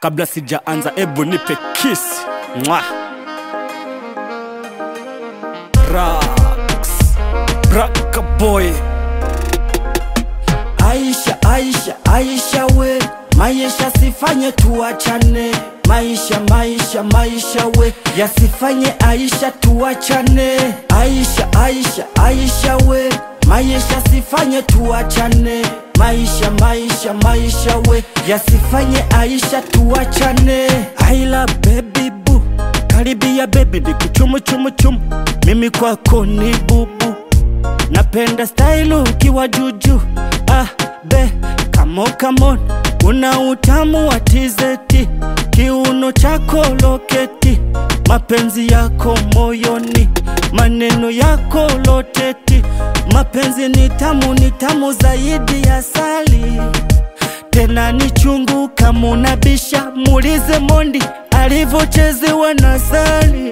kabla sijaanza ebu nipe kiss. Mwah. Rax Braka boy. Aisha, Aisha, Aisha we, maisha sifanye tuachane. Maisha, maisha, maisha we, yasifanye Aisha tuachane. Aisha, Aisha, Aisha we, maisha sifanye tuachane. Maisha, maisha, maisha we, yasifanye Aisha tuachane. I love baby boo, karibia baby nikuchumu chumu chumu. Mimi kwako ni bubu, napenda style ukiwa juju. Ah be, come on, una utamu wa tizeti. Kiuno chako loketi, mapenzi yako moyoni, maneno yako loteti. Mapenzi ni tamu zaidi ya asali, tena ni chungu kama unabisha. Muulize Mondi alivyochezewa na sali.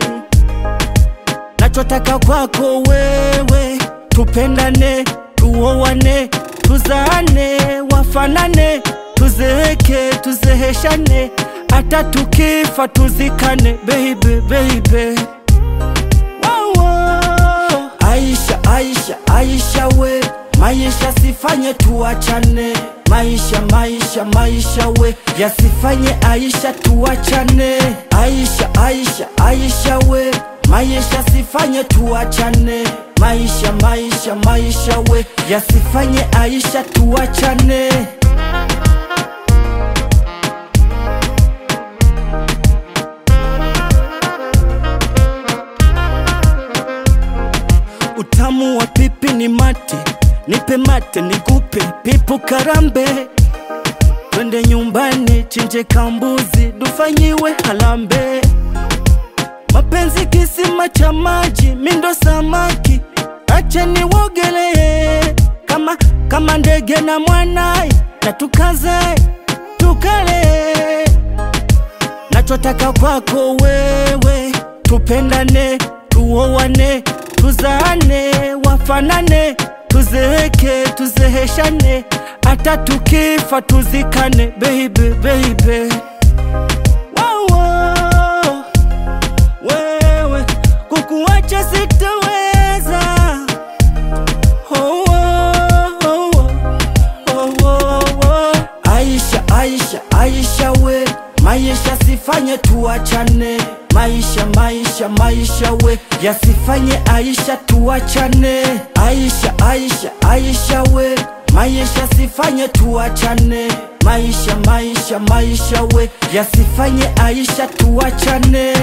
Nachotaka kwako wewe, tupendane, tuoane, tuzaane, wafanane, tuzeeke, tuzeheshane, hata tukifa tuzikane, baby, baby. Wow, wow. Aisha, Aisha, Aisha we, maisha sifanye tuachane. Maisha, maisha, maisha we, yasifanye Aisha tuachane. Aisha, Aisha, Aisha we, maisha sifanye tuachane. Maisha, maisha, maisha we, yasifanye Aisha tuachane. Utamu wa pipi ni mate, nipe mate nikupe pipu karambe. Twende nyumbani chinje kambuzi, dufanyiwe halambe. Mapenzi kisima cha maji, mindo samaki, ache niwogelee. Kama ndege na mwanae, na tukaze, tukale. Nachotaka kwako wewe, tupendane, tuoane, tuzaane, wafanane, tuzeeke, tuzeheshane, hata tukifa tuzikane, baby, baby. Wow, wow. Wewe kukuacha sitaweza. Oh, oh, oh, oh, oh, oh. Aisha, Aisha, Aisha we, maisha sifanye tuachane. Maisha, maisha, maisha we, yasifanye Aisha tuachane. Aisha, Aisha, Aisha we, maisha sifanye tuachane. Maisha, maisha, maisha we, yasifanye Aisha tuachane.